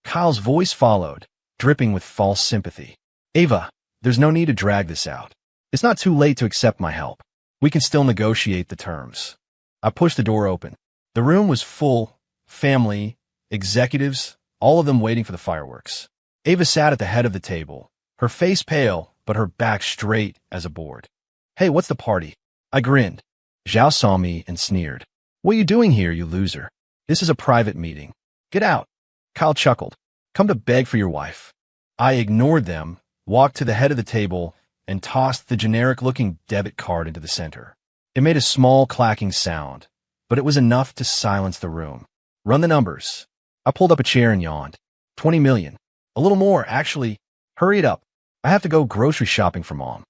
Kyle's voice followed, dripping with false sympathy. Ava, there's no need to drag this out. It's not too late to accept my help. We can still negotiate the terms. I pushed the door open. The room was full, family, executives, all of them waiting for the fireworks. Ava sat at the head of the table, her face pale, but her back straight as a board. Hey, what's the party? I grinned. Zhao saw me and sneered. What are you doing here, you loser? This is a private meeting. Get out. Kyle chuckled. Come to beg for your wife. I ignored them, walked to the head of the table, and tossed the generic-looking debit card into the center. It made a small clacking sound, but it was enough to silence the room. Run the numbers. I pulled up a chair and yawned. 20 million. A little more, actually. Hurry it up. I have to go grocery shopping for Mom.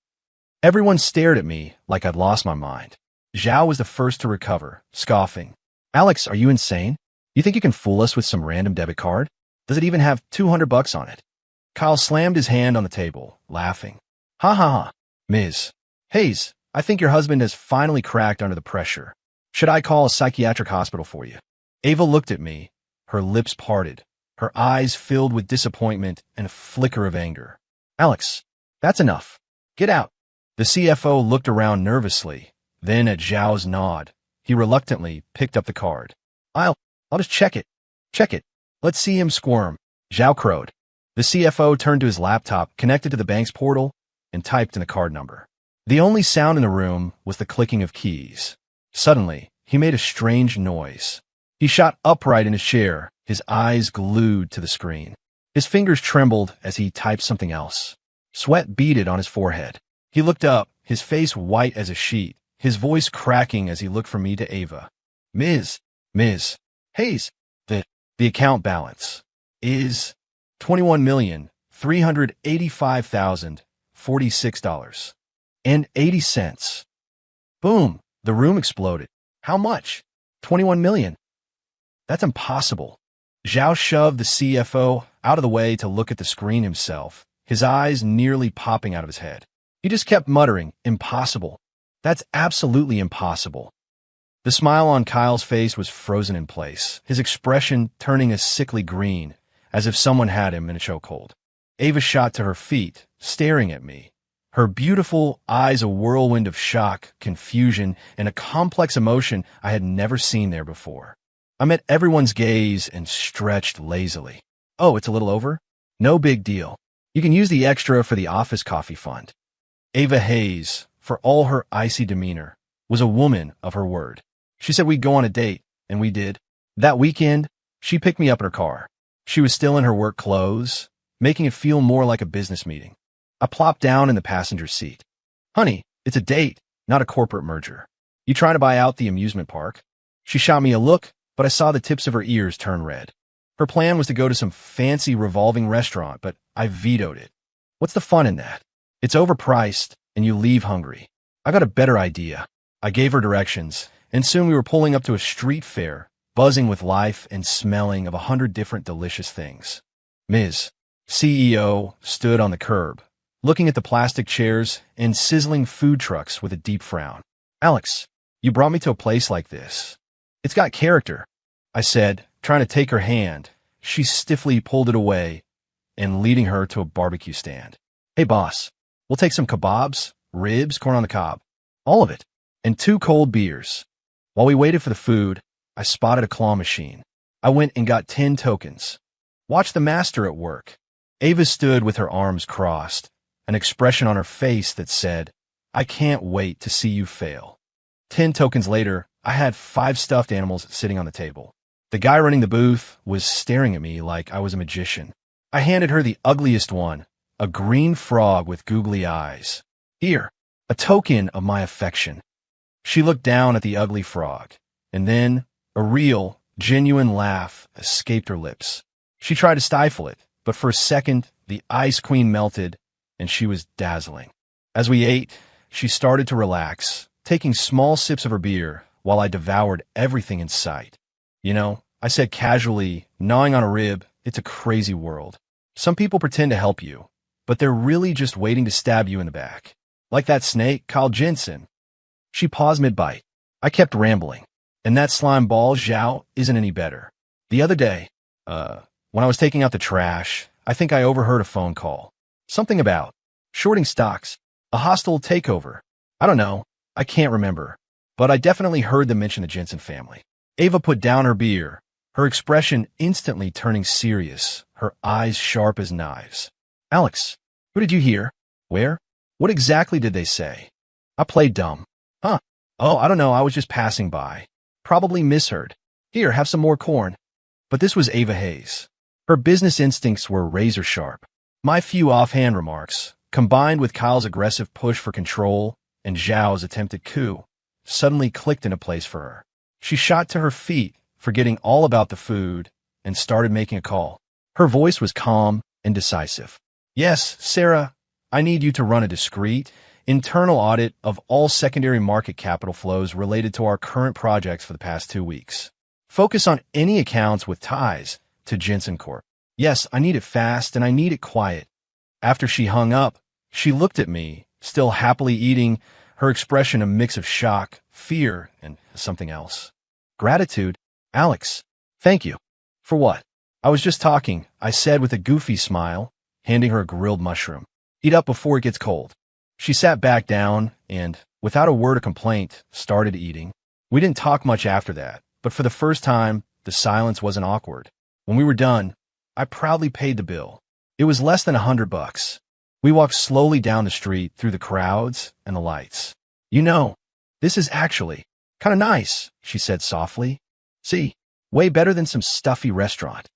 Everyone stared at me like I'd lost my mind. Zhao was the first to recover, scoffing. Alex, are you insane? You think you can fool us with some random debit card? Does it even have $200 on it? Kyle slammed his hand on the table, laughing. Ha ha ha. Ms. Hayes, I think your husband has finally cracked under the pressure. Should I call a psychiatric hospital for you? Ava looked at me, her lips parted, her eyes filled with disappointment and a flicker of anger. Alex, that's enough. Get out. The CFO looked around nervously, then at Zhao's nod. He reluctantly picked up the card. I'll just check it. Check it. Let's see him squirm. Zhao crowed. The CFO turned to his laptop connected to the bank's portal and typed in the card number. The only sound in the room was the clicking of keys. Suddenly, he made a strange noise. He shot upright in his chair, his eyes glued to the screen. His fingers trembled as he typed something else. Sweat beaded on his forehead. He looked up, his face white as a sheet, his voice cracking as he looked from me to Ava. Ms. Hayes, the account balance is $21,385,046.80. Boom, the room exploded. How much? 21 million. That's impossible. Zhao shoved the CFO out of the way to look at the screen himself, his eyes nearly popping out of his head. He just kept muttering, impossible. That's absolutely impossible. The smile on Kyle's face was frozen in place, his expression turning a sickly green, as if someone had him in a chokehold. Ava shot to her feet, staring at me, her beautiful eyes a whirlwind of shock, confusion, and a complex emotion I had never seen there before. I met everyone's gaze and stretched lazily. Oh, it's a little over? No big deal. You can use the extra for the office coffee fund. Ava Hayes, for all her icy demeanor, was a woman of her word. She said we'd go on a date, and we did. That weekend, she picked me up in her car. She was still in her work clothes, making it feel more like a business meeting. I plopped down in the passenger seat. Honey, It's a date, not a corporate merger. You trying to buy out the amusement park? She shot me a look, but I saw the tips of her ears turn red. Her plan was to go to some fancy revolving restaurant, but I vetoed it. What's the fun in that? It's overpriced, and you leave hungry. I got a better idea. I gave her directions, and soon we were pulling up to a street fair, buzzing with life and smelling of 100 different delicious things. Ms. CEO stood on the curb, looking at the plastic chairs and sizzling food trucks with a deep frown. Alex, you brought me to a place like this. It's got character, I said, trying to take her hand. She stiffly pulled it away and leading her to a barbecue stand. Hey, boss, we'll take some kebabs, ribs, corn on the cob, all of it, and 2 cold beers. While we waited for the food, I spotted a claw machine. I went and got 10 tokens. Watch the master at work. Ava stood with her arms crossed, an expression on her face that said, I can't wait to see you fail. 10 tokens later, I had 5 stuffed animals sitting on the table. The guy running the booth was staring at me like I was a magician. I handed her the ugliest one, a green frog with googly eyes. Here, a token of my affection. She looked down at the ugly frog, and then a real, genuine laugh escaped her lips. She tried to stifle it, but for a second, the ice queen melted, and she was dazzling. As we ate, she started to relax, taking small sips of her beer while I devoured everything in sight. You know, I said casually, gnawing on a rib, it's a crazy world. Some people pretend to help you, but they're really just waiting to stab you in the back. Like that snake called Jensen. She paused mid-bite. I kept rambling. And that slime ball, Zhao, isn't any better. The other day, when I was taking out the trash, I think I overheard a phone call. Something about shorting stocks, a hostile takeover. I don't know. I can't remember. But I definitely heard them mention the Jensen family. Ava put down her beer, her expression instantly turning serious, her eyes sharp as knives. Alex, who did you hear? Where? What exactly did they say? I played dumb. Huh. Oh, I don't know. I was just passing by. Probably misheard. Here, have some more corn. But this was Ava Hayes. Her business instincts were razor sharp. My few offhand remarks, combined with Kyle's aggressive push for control and Zhao's attempted coup, suddenly clicked into place for her. She shot to her feet, forgetting all about the food, and started making a call. Her voice was calm and decisive. Yes, Sarah, I need you to run a discreet, internal audit of all secondary market capital flows related to our current projects for the past 2 weeks. Focus on any accounts with ties to Jensen Corp. Yes, I need it fast and I need it quiet. After she hung up, she looked at me, still happily eating, her expression a mix of shock, fear, and something else. Gratitude? Alex, thank you. For what? I was just talking, I said with a goofy smile, handing her a grilled mushroom. Eat up before it gets cold. She sat back down and, without a word of complaint, started eating. We didn't talk much after that, but for the first time, the silence wasn't awkward. When we were done, I proudly paid the bill. It was less than $100. We walked slowly down the street through the crowds and the lights. You know, this is actually kind of nice, she said softly. See, way better than some stuffy restaurant.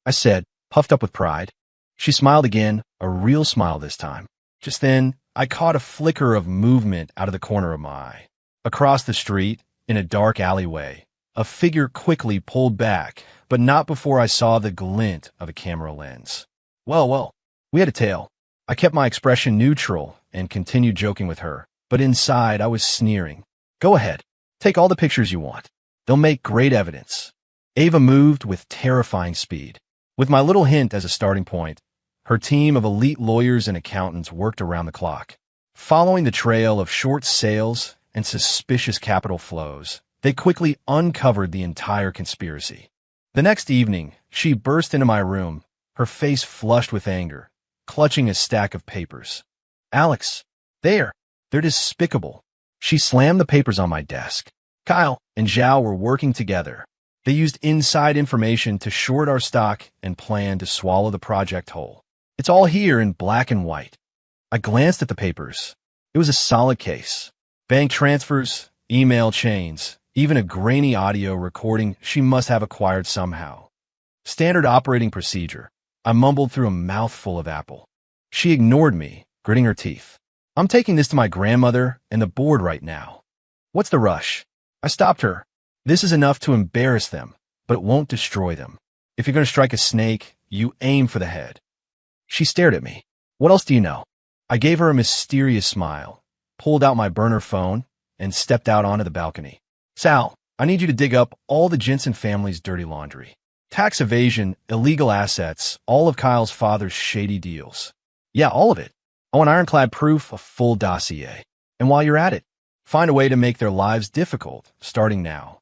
I said, puffed up with pride. She smiled again, a real smile this time. Just then, I caught a flicker of movement out of the corner of my eye. Across the street, in a dark alleyway, a figure quickly pulled back, but not before I saw the glint of a camera lens. Well, we had a tail. I kept my expression neutral and continued joking with her, but inside I was sneering. Go ahead, take all the pictures you want. They'll make great evidence. Ava moved with terrifying speed. With my little hint as a starting point, her team of elite lawyers and accountants worked around the clock. Following the trail of short sales and suspicious capital flows, they quickly uncovered the entire conspiracy. The next evening, she burst into my room, her face flushed with anger, clutching a stack of papers. Alex, they're despicable. She slammed the papers on my desk. Kyle and Zhao were working together. They used inside information to short our stock and planned to swallow the project whole. It's all here in black and white. I glanced at the papers. It was a solid case. Bank transfers, email chains, even a grainy audio recording she must have acquired somehow. Standard operating procedure. I mumbled through a mouthful of apple. She ignored me, gritting her teeth. I'm taking this to my grandmother and the board right now. What's the rush? I stopped her. This is enough to embarrass them, but it won't destroy them. If you're going to strike a snake, you aim for the head. She stared at me. What else do you know? I gave her a mysterious smile, pulled out my burner phone, and stepped out onto the balcony. Sal, I need you to dig up all the Jensen family's dirty laundry. Tax evasion, illegal assets, all of Kyle's father's shady deals. Yeah, all of it. I want ironclad proof, a full dossier. And while you're at it, find a way to make their lives difficult, starting now.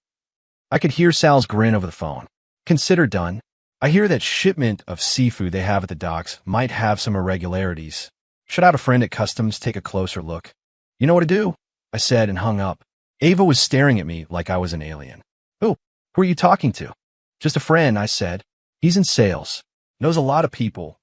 I could hear Sal's grin over the phone. Consider done. I hear that shipment of seafood they have at the docks might have some irregularities. Should I have a friend at customs take a closer look? You know what to do, I said and hung up. Ava was staring at me like I was an alien. Oh, who are you talking to? Just a friend, I said. He's in sales. Knows a lot of people.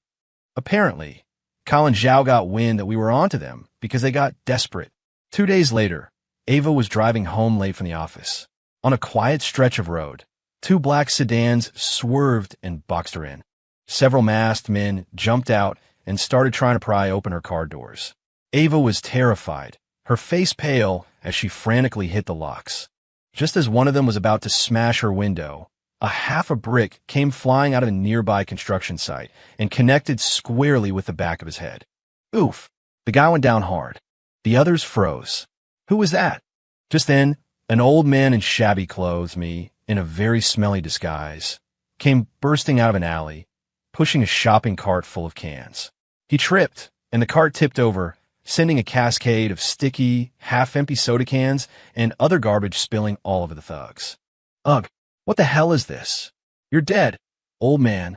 Apparently, Kyle and Zhao got wind that we were onto them because they got desperate. 2 days later, Ava was driving home late from the office. On a quiet stretch of road, 2 black sedans swerved and boxed her in. Several masked men jumped out and started trying to pry open her car doors. Ava was terrified, her face pale as she frantically hit the locks. Just as one of them was about to smash her window, a half a brick came flying out of a nearby construction site and connected squarely with the back of his head. Oof! The guy went down hard. The others froze. Who was that? Just then, an old man in shabby clothes, me, in a very smelly disguise, came bursting out of an alley, pushing a shopping cart full of cans. He tripped, and the cart tipped over, sending a cascade of sticky, half-empty soda cans and other garbage spilling all over the thugs. Ugh, what the hell is this? You're dead, old man.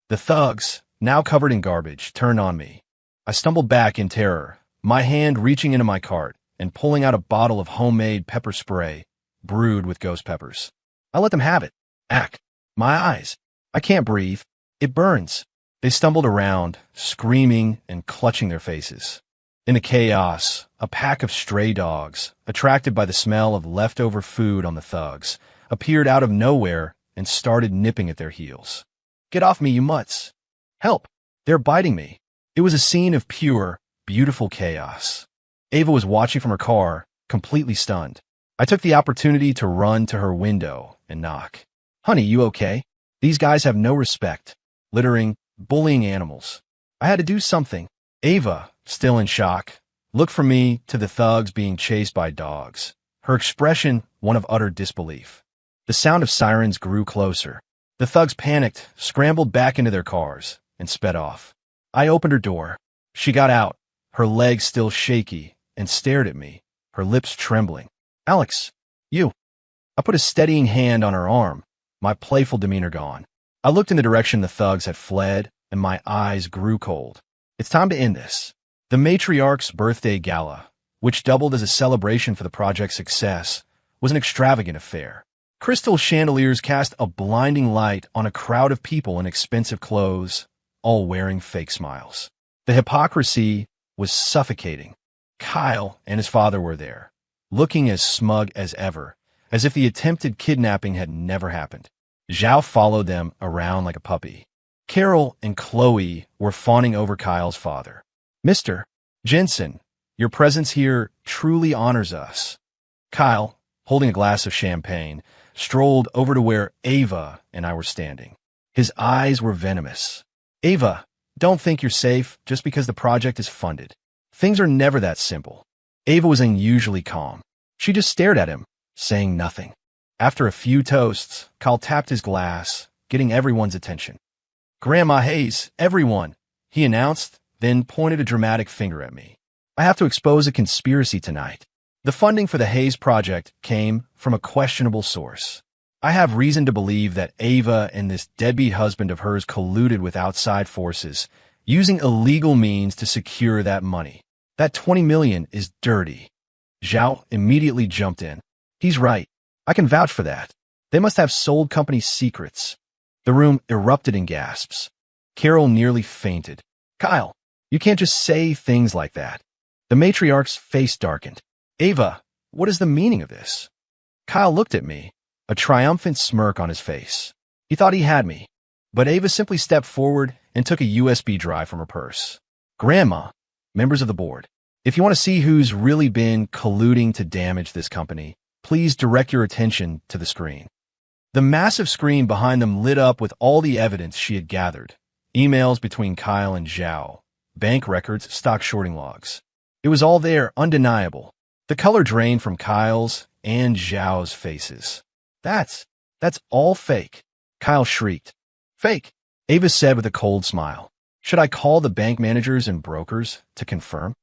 The thugs, now covered in garbage, turned on me. I stumbled back in terror, my hand reaching into my cart and pulling out a bottle of homemade pepper spray, brewed with ghost peppers. I let them have it. Ack, my eyes. I can't breathe. It burns. They stumbled around, screaming and clutching their faces. In the chaos, a pack of stray dogs, attracted by the smell of leftover food on the thugs, appeared out of nowhere and started nipping at their heels. Get off me, you mutts. Help! They're biting me. It was a scene of pure, beautiful chaos. Ava was watching from her car, completely stunned. I took the opportunity to run to her window and knock. Honey, you okay? These guys have no respect. Littering, bullying animals. I had to do something. Ava, still in shock, looked from me to the thugs being chased by dogs, her expression one of utter disbelief. The sound of sirens grew closer. The thugs panicked, scrambled back into their cars, and sped off. I opened her door. She got out, her legs still shaky, and stared at me, her lips trembling. Alex, you. I put a steadying hand on her arm, my playful demeanor gone. I looked in the direction the thugs had fled, and my eyes grew cold. It's time to end this. The matriarch's birthday gala, which doubled as a celebration for the project's success, was an extravagant affair. Crystal chandeliers cast a blinding light on a crowd of people in expensive clothes, all wearing fake smiles. The hypocrisy was suffocating. Kyle and his father were there, looking as smug as ever, as if the attempted kidnapping had never happened. Zhao followed them around like a puppy. Carol and Chloe were fawning over Kyle's father. Mr. Jensen, your presence here truly honors us. Kyle, holding a glass of champagne, strolled over to where Ava and I were standing. His eyes were venomous. Ava, don't think you're safe just because the project is funded. Things are never that simple. Ava was unusually calm. She just stared at him, saying nothing. After a few toasts, Kyle tapped his glass, getting everyone's attention. Grandma Hayes, everyone, he announced, then pointed a dramatic finger at me. I have to expose a conspiracy tonight. The funding for the Hayes project came from a questionable source. I have reason to believe that Ava and this deadbeat husband of hers colluded with outside forces, using illegal means to secure that money. That $20 million is dirty. Zhao immediately jumped in. He's right. I can vouch for that. They must have sold company secrets. The room erupted in gasps. Carol nearly fainted. Kyle, you can't just say things like that. The matriarch's face darkened. Ava, what is the meaning of this? Kyle looked at me, a triumphant smirk on his face. He thought he had me, but Ava simply stepped forward and took a USB drive from her purse. Grandma, members of the board, If you want to see who's really been colluding to damage this company, please direct your attention to the screen. The massive screen behind them lit up with all the evidence she had gathered. Emails between Kyle and Zhao, bank records, stock shorting logs. It was all there, undeniable. The color drained from Kyle's and Zhao's faces. That's all fake, Kyle shrieked. Fake, Ava said with a cold smile. Should I call the bank managers and brokers to confirm?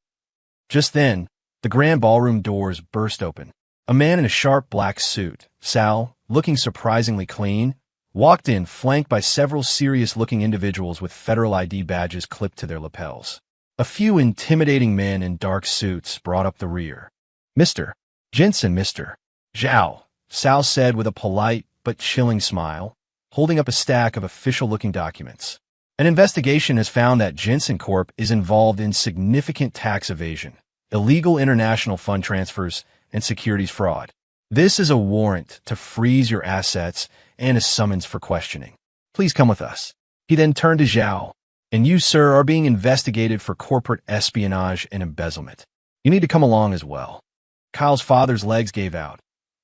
Just then, the grand ballroom doors burst open. A man in a sharp black suit, Sal, looking surprisingly clean, walked in flanked by several serious-looking individuals with federal ID badges clipped to their lapels. A few intimidating men in dark suits brought up the rear. Mr. Jensen, Mr. Zhao, Sal said with a polite but chilling smile, holding up a stack of official-looking documents. An investigation has found that Jensen Corp is involved in significant tax evasion, illegal international fund transfers, and securities fraud. This is a warrant to freeze your assets and a summons for questioning. Please come with us. He then turned to Zhao. And you, sir, are being investigated for corporate espionage and embezzlement. You need to come along as well. Kyle's father's legs gave out,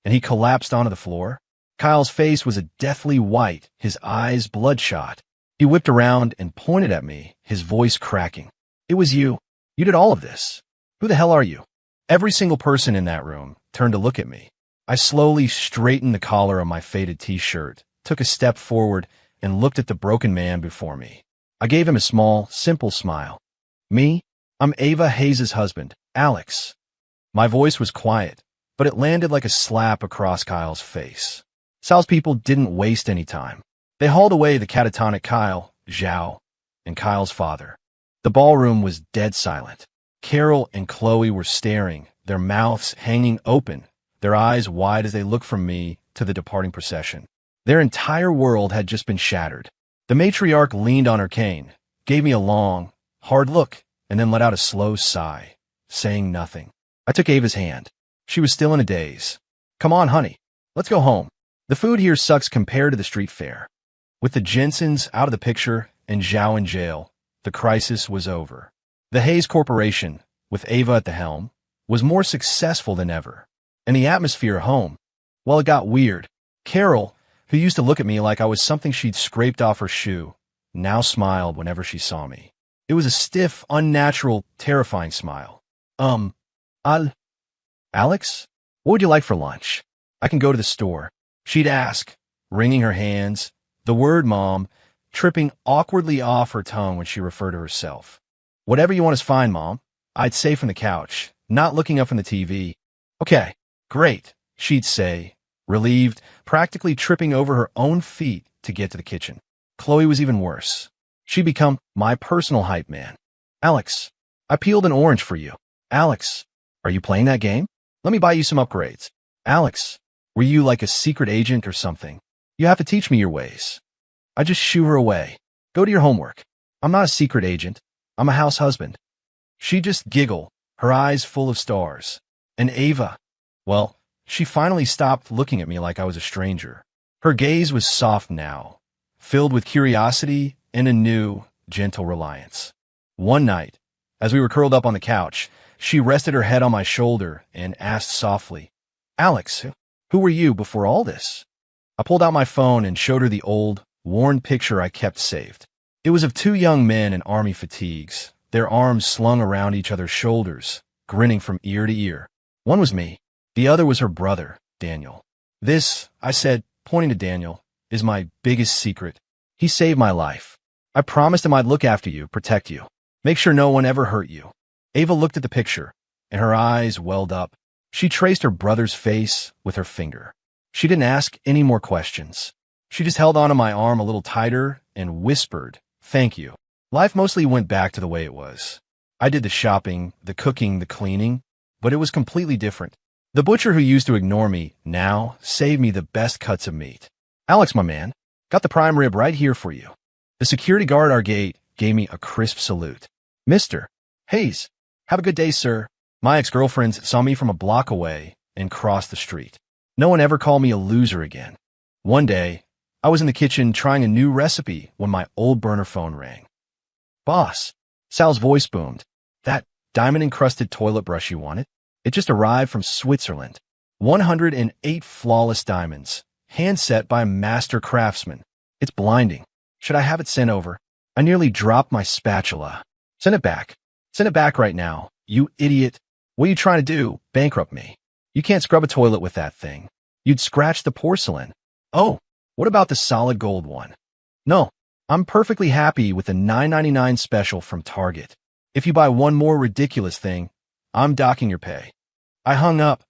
and he collapsed onto the floor. Kyle's face was a deathly white, his eyes bloodshot. He whipped around and pointed at me, his voice cracking. It was you. You did all of this. Who the hell are you? Every single person in that room turned to look at me. I slowly straightened the collar of my faded t-shirt, took a step forward, and looked at the broken man before me. I gave him a small, simple smile. Me? I'm Ava Hayes' husband, Alex. My voice was quiet, but it landed like a slap across Kyle's face. Sal's people didn't waste any time. They hauled away the catatonic Kyle, Zhao, and Kyle's father. The ballroom was dead silent. Carol and Chloe were staring, their mouths hanging open, their eyes wide as they looked from me to the departing procession. Their entire world had just been shattered. The matriarch leaned on her cane, gave me a long, hard look, and then let out a slow sigh, saying nothing. I took Ava's hand. She was still in a daze. Come on, honey. Let's go home. The food here sucks compared to the street fare. With the Jensens out of the picture and Zhao in jail, the crisis was over. The Hayes Corporation, with Ava at the helm, was more successful than ever. And the atmosphere at home, well, it got weird. Carol, who used to look at me like I was something she'd scraped off her shoe, now smiled whenever she saw me. It was a stiff, unnatural, terrifying smile. Alex? What would you like for lunch? I can go to the store. She'd ask, wringing her hands, the word mom tripping awkwardly off her tongue when she referred to herself. Whatever you want is fine, Mom, I'd say from the couch, not looking up from the TV. Okay, great, she'd say, relieved, practically tripping over her own feet to get to the kitchen. Chloe was even worse. She'd become my personal hype man. Alex, I peeled an orange for you. Alex, are you playing that game? Let me buy you some upgrades. Alex, were you like a secret agent or something? You have to teach me your ways. I just shoo her away. Go to your homework. I'm not a secret agent. I'm a house husband. She'd just giggle, her eyes full of stars. And Ava, well, she finally stopped looking at me like I was a stranger. Her gaze was soft now, filled with curiosity and a new, gentle reliance. One night, as we were curled up on the couch, she rested her head on my shoulder and asked softly, Alex, who were you before all this? I pulled out my phone and showed her the old, worn picture I kept saved. It was of two young men in army fatigues, their arms slung around each other's shoulders, grinning from ear to ear. One was me. The other was her brother, Daniel. This, I said, pointing to Daniel, is my biggest secret. He saved my life. I promised him I'd look after you, protect you, make sure no one ever hurt you. Ava looked at the picture, and her eyes welled up. She traced her brother's face with her finger. She didn't ask any more questions. She just held onto my arm a little tighter and whispered, thank you. Life mostly went back to the way it was. I did the shopping, the cooking, the cleaning, but it was completely different. The butcher who used to ignore me now saved me the best cuts of meat. Alex, my man, got the prime rib right here for you. The security guard at our gate gave me a crisp salute. Mr. Hayes, have a good day, sir. My ex-girlfriends saw me from a block away and crossed the street. No one ever called me a loser again. One day, I was in the kitchen trying a new recipe when my old burner phone rang. Boss, Sal's voice boomed. That diamond-encrusted toilet brush you wanted. It just arrived from Switzerland. 108 flawless diamonds, hand-set by a master craftsman. It's blinding. Should I have it sent over? I nearly dropped my spatula. Send it back. Send it back right now, you idiot. What are you trying to do? Bankrupt me. You can't scrub a toilet with that thing. You'd scratch the porcelain. Oh, what about the solid gold one? No, I'm perfectly happy with the $9.99 special from Target. If you buy one more ridiculous thing, I'm docking your pay. I hung up,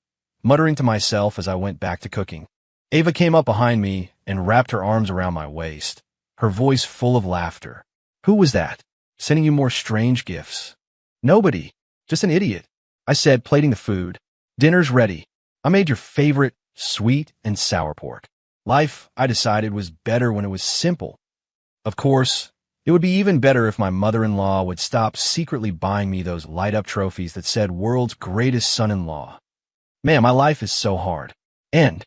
muttering to myself as I went back to cooking. Ava came up behind me and wrapped her arms around my waist, her voice full of laughter. Who was that? Sending you more strange gifts? Nobody. Just an idiot. I said, plating the food. Dinner's ready. I made your favorite sweet and sour pork. Life, I decided, was better when it was simple. Of course, it would be even better if my mother-in-law would stop secretly buying me those light-up trophies that said world's greatest son-in-law. Man, my life is so hard. End.